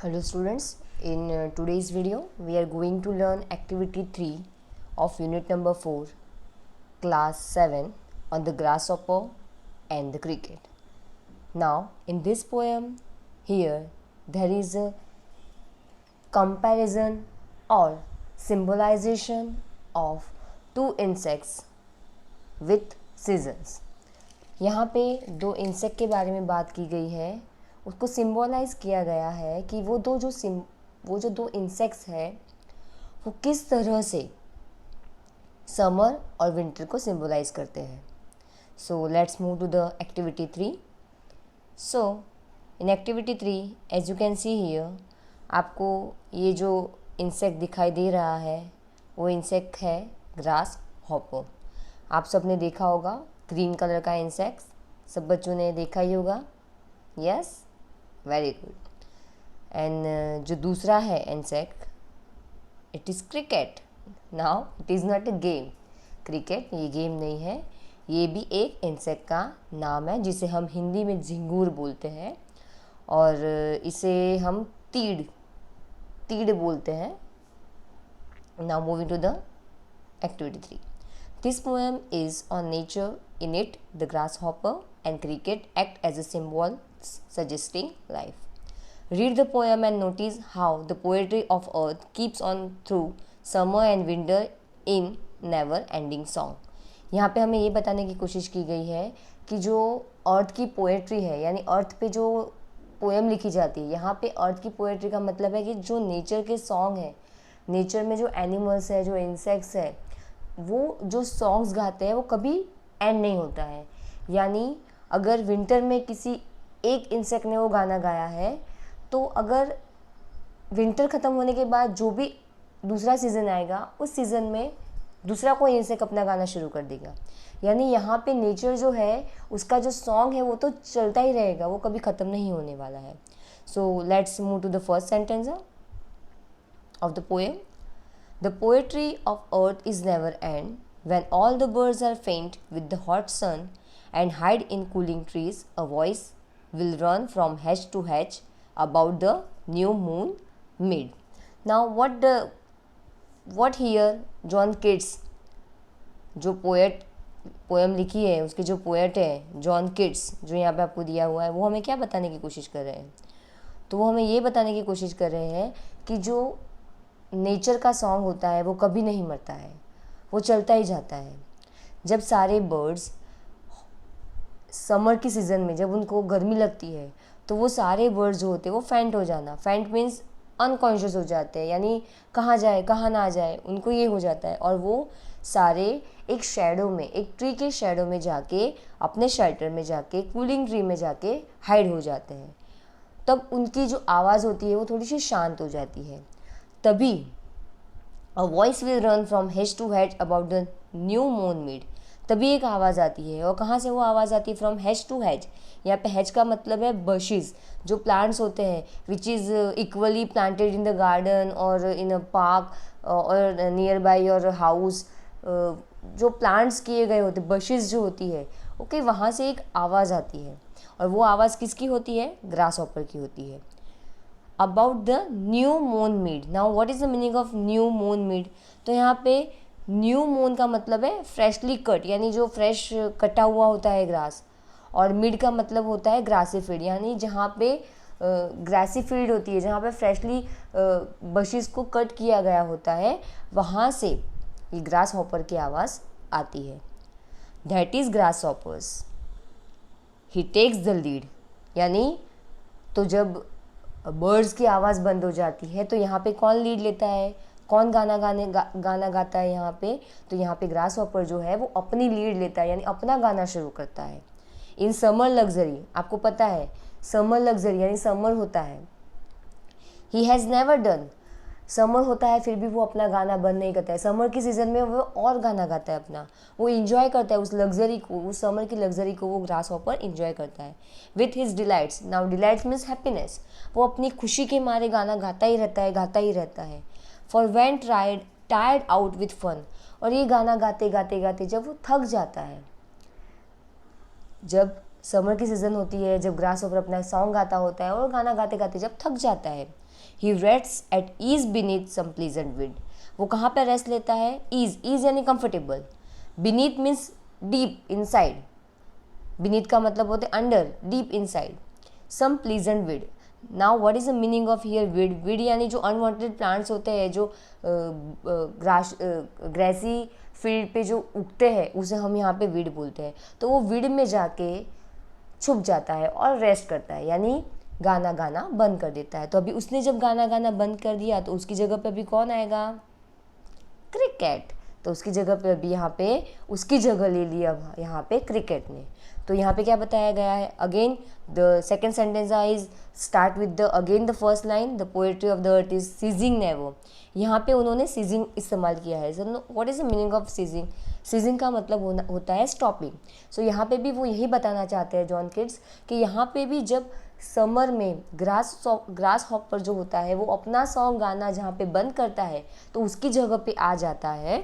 Hello students, in today's video we are going to learn activity 3 of unit number 4 class 7 on the grasshopper and the cricket. Now in this poem here there is a comparison or symbolization of two insects with seasons. यहाँ पे दो insect के बारे में बात की गई है, उसको सिम्बोलाइज किया गया है कि वो जो दो इंसेक्ट्स है वो किस तरह से समर और विंटर को सिम्बोलाइज करते हैं. So let's move to the activity 3. So in activity 3 as you can see here आपको ये जो इंसेक्ट दिखाई दे रहा है वो इंसेक्ट है ग्रास हॉपर. आप सब ने देखा होगा ग्रीन कलर का इंसेक्ट, सब बच्चों ने देखा ही होगा. Yes, very good. एंड जो दूसरा है insect it is cricket. Now it is not a game. Cricket ये गेम नहीं है, ये भी एक इंसेक्ट का नाम है जिसे हम हिंदी में झिंगूर बोलते हैं और इसे हम तीड़ बोलते हैं. Now moving to the activity 3. This poem is on nature. In it, the grasshopper and cricket act as a symbol suggesting life. Read the poem and notice how the poetry of earth keeps on through summer and winter in never-ending song. यहाँ पे हमें ये बताने की कोशिश की गई है कि जो अर्थ की पोएट्री है यानी अर्थ पे जो पोएम लिखी जाती है, यहाँ पे अर्थ की पोएट्री का मतलब है कि जो नेचर के सॉन्ग है, नेचर में जो एनिमल्स है, जो इंसेक्ट्स है, वो जो सॉन्ग्स गाते हैं वो कभी एंड नहीं होता है. यानी अगर विंटर में किसी एक इंसेक्ट ने वो गाना गाया है तो अगर विंटर ख़त्म होने के बाद जो भी दूसरा सीज़न आएगा उस सीज़न में दूसरा कोई इंसेक्ट अपना गाना शुरू कर देगा. यानी यहाँ पे नेचर जो है उसका जो सॉन्ग है वो तो चलता ही रहेगा, वो कभी ख़त्म नहीं होने वाला है. So let's move to the first sentence of the poem. The poetry of earth is never end. When all the birds are faint with the hot sun and hide in cooling trees, a voice will run from hedge to hedge about the new moon mid. Now what here John Keats जो poem लिखी है उसके जो poet है John Keats जो यहाँ पे आपको दिया हुआ है वो हमें क्या बताने की कोशिश कर रहे हैं. तो वो हमें ये बताने की कोशिश कर रहे हैं कि जो नेचर का सॉन्ग होता है वो कभी नहीं मरता है, वो चलता ही जाता है. जब सारे बर्ड्स समर की सीज़न में जब उनको गर्मी लगती है तो वो सारे बर्ड्स जो होते हैं वो फेंट हो जाना, फेंट मीन्स अनकॉन्शियस हो जाते हैं, यानी कहाँ जाए कहाँ ना जाए उनको ये हो जाता है और वो सारे एक शेडो में, एक ट्री के शेडो में जाके अपने शेल्टर में जाके कूलिंग ट्री में जाके हाइड हो जाते हैं. तब उनकी जो आवाज़ होती है वो थोड़ी सी शांत हो जाती है. तभी a voice will run from hedge to hedge about the new mown mead. तभी एक आवाज़ आती है और कहाँ से वो आवाज़ आती है? From hedge to hedge. यहाँ पे हेज का मतलब है बशेज़, जो प्लांट्स होते हैं which is equally planted in the garden और इन अ पार्क और नियर बाई योर हाउस. जो प्लांट्स किए गए होते बशेज़ जो होती है ओके, वहाँ से एक आवाज़ आती है और वो आवाज़ किसकी होती है? ग्रास हॉपर की होती है. About the new mown mid. Now what is the meaning of new mown mid? तो यहाँ पे न्यू मून का मतलब है फ्रेशली कट, यानी जो फ्रेश कटा हुआ होता है ग्रास, और मिड का मतलब होता है ग्रासी फील्ड, यानी जहाँ पे ग्रासी फील्ड होती है, जहाँ पे फ्रेशली बशेस को कट किया गया होता है, वहाँ से ये ग्रास हॉपर की आवाज़ आती है. That is grasshoppers, he takes the lead. यानी तो जब बर्ड्स की आवाज़ बंद हो जाती है तो यहाँ पे कौन लीड लेता है, कौन गाना गाता है यहाँ पे? तो यहाँ पे ग्रास हॉपर जो है वो अपनी लीड लेता है, यानी अपना गाना शुरू करता है. इन समर लग्जरी, आपको पता है समर लग्जरी यानी समर होता है, he has never done. Summer होता है फिर भी वो अपना गाना बंद नहीं करता है. समर की सीज़न में वो और गाना गाता है अपना, वो इंजॉय करता है उस लग्जरी को, उस समर की लग्जरी को वो ग्रास हॉपर इंजॉय करता है with his delights. Now delights means happiness. वो अपनी खुशी के मारे गाना गाता ही रहता है. For when tired out with fun. और ये गाना गाते गाते जब वो थक जाता है, जब समर की सीज़न होती है जब ग्रास ओवर अपना सॉन्ग गाता होता है और गाना गाते गाते जब थक जाता है। He rests at ease beneath some pleasant wind. वो कहाँ पर रेस्ट लेता है? ईज यानी comfortable. Beneath means deep inside. Beneath का मतलब होता है under, deep inside. Some pleasant wind. Now what is the meaning of here weed? Weed यानी जो अनवांटेड प्लांट्स होते हैं, जो ग्रेसी फील्ड पे जो उगते हैं, उसे हम यहाँ पे विड बोलते हैं। तो वो विड में जाके छुप जाता है और रेस्ट करता है, यानी गाना गाना बंद कर देता है। तो अभी उसने जब गाना गाना बंद कर दिया तो उसकी जगह पे अभी कौन आएगा? क्रिकेट। तो उसकी जगह पे अभी यहाँ पे उसकी जगह ले लिया यहाँ पे क्रिकेट ने। तो यहाँ पे क्या बताया गया है? Again the second sentence is start with the again the first line, the poetry of the earth is ceasing never. यहाँ पे उन्होंने सीजिंग इस्तेमाल किया है। So what is the meaning of ceasing? Ceasing का मतलब होता है स्टॉपिंग। सो यहाँ पे भी वो यही बताना चाहते हैं जॉन किड्स कि यहाँ पे भी जब समर में ग्रास हॉपर जो होता है वो अपना सॉन्ग गाना जहाँ पे बंद करता है तो उसकी जगह पे आ जाता है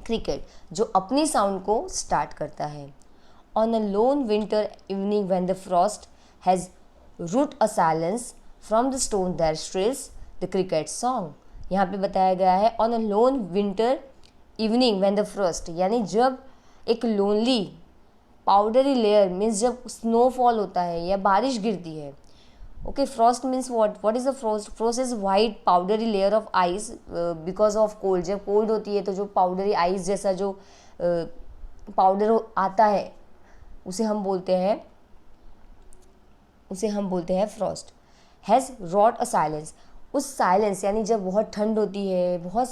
क्रिकेट, जो अपनी साउंड को स्टार्ट करता है। On a lone winter evening when the frost has wrought a silence from the stone that shrills the cricket song. यहाँ पे बताया गया है on a lone winter evening when the frost, यानी जब एक लोनली पाउडरी लेयर मीन्स जब snowfall होता है या बारिश गिरती है। Okay, frost means what is the frost? Frost is white powdery layer of ice because of cold. जब कोल्ड होती है तो जो पाउडरी आइस जैसा जो पाउडर आता है उसे हम बोलते हैं Frost. Has wrote a silence. उस साइलेंस यानी जब बहुत ठंड होती है, बहुत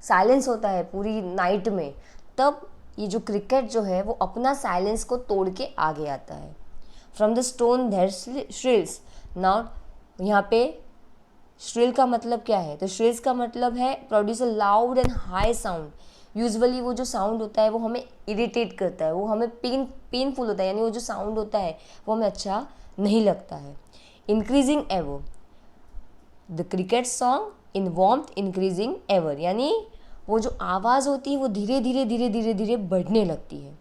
साइलेंस होता है पूरी नाइट में, तब ये जो क्रिकेट जो है वो अपना साइलेंस को तोड़ के आगे आता है। From the stone that shrills. Now यहाँ पे श्रिल का मतलब क्या है? तो श्रिल्स का मतलब है produce a loud and high sound. Usually वो जो साउंड होता है वो हमें इरिटेट करता है, वो हमें पेनफुल होता है, यानी वो जो साउंड होता है वो हमें अच्छा नहीं लगता है। Increasing ever. The cricket song in warmth increasing ever, यानी वो जो आवाज़ होती है वो धीरे धीरे बढ़ने लगती है।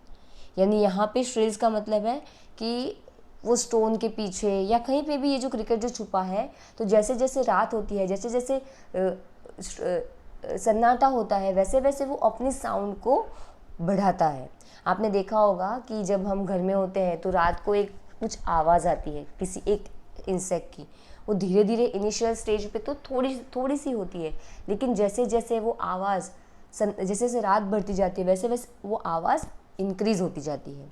यानी यहाँ पे श्रिल्स का मतलब है कि वो स्टोन के पीछे या कहीं पे भी ये जो क्रिकेट जो छुपा है, तो जैसे जैसे रात होती है, जैसे जैसे सन्नाटा होता है, वैसे वैसे वो अपनी साउंड को बढ़ाता है। आपने देखा होगा कि जब हम घर में होते हैं तो रात को एक कुछ आवाज़ आती है किसी एक इंसेक्ट की। वो धीरे धीरे इनिशियल स्टेज पे तो थोड़ी सी होती है, लेकिन जैसे जैसे वो आवाज़ जैसे जैसे रात बढ़ती जाती है वैसे वैसे वो आवाज़ इंक्रीज होती जाती है।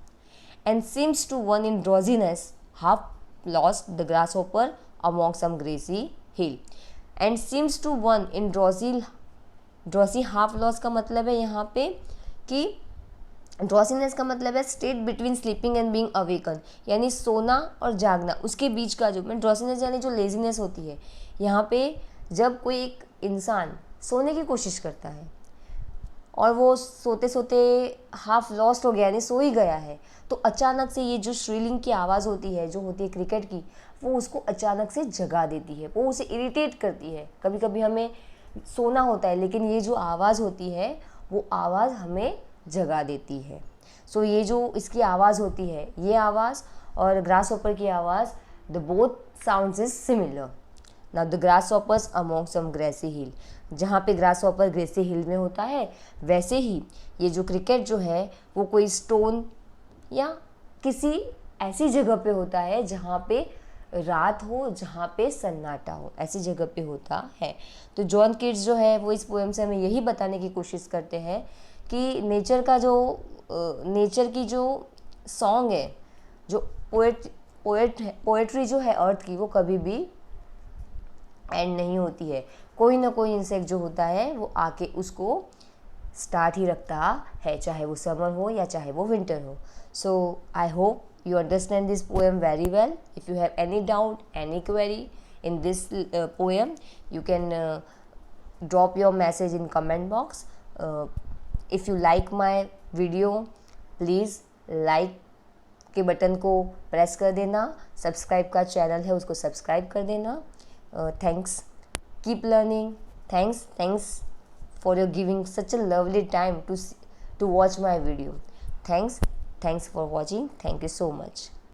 And seems to one in drowsiness half lost the grasshopper among some grassy hill. And seems to one in drowsy half lost का मतलब है यहाँ पे कि ड्रॉसीनेस का मतलब है state between sleeping and being awaken, यानी सोना और जागना उसके बीच का जो ड्रॉसीनेस यानी जो लेजीनेस होती है। यहाँ पे जब कोई एक इंसान सोने की कोशिश करता है और वो सोते सोते हाफ लॉस्ट हो गया यानी सो ही गया है, तो अचानक से ये जो श्रीलिंग की आवाज़ होती है जो होती है क्रिकेट की, वो उसको अचानक से जगा देती है, वो उसे इरिटेट करती है। कभी कभी हमें सोना होता है लेकिन ये जो आवाज़ होती है वो आवाज़ हमें जगा देती है। सो ये जो इसकी आवाज़ होती है, ये आवाज़ और ग्रासहॉपर की आवाज़, the both sounds is similar. Now the grasshoppers among some grassy hill, जहाँ पे ग्रासहॉपर ग्रेसी हिल में होता है, वैसे ही ये जो क्रिकेट जो है वो कोई स्टोन या किसी ऐसी जगह पे होता है जहाँ पे रात हो, जहाँ पे सन्नाटा हो, ऐसी जगह पे होता है। तो जॉन किड्स जो है वो इस पोएम से हमें यही बताने की कोशिश करते हैं कि नेचर की जो सॉन्ग है, जो पोएट्री जो है अर्थ की, वो कभी भी एंड नहीं होती है। कोई ना कोई इंसेक्ट जो होता है वो आके उसको स्टार्ट ही रखता है, चाहे वो समर हो या चाहे वो विंटर हो। So I hope you understand this poem very well. If you have any doubt, any query in this poem, you can drop your message in comment box. If you like my video, please like के button को press कर देना, subscribe का channel है उसको subscribe कर देना। Thanks, keep learning. Thanks for your giving such a lovely time to watch my video. Thanks for watching. Thank you so much.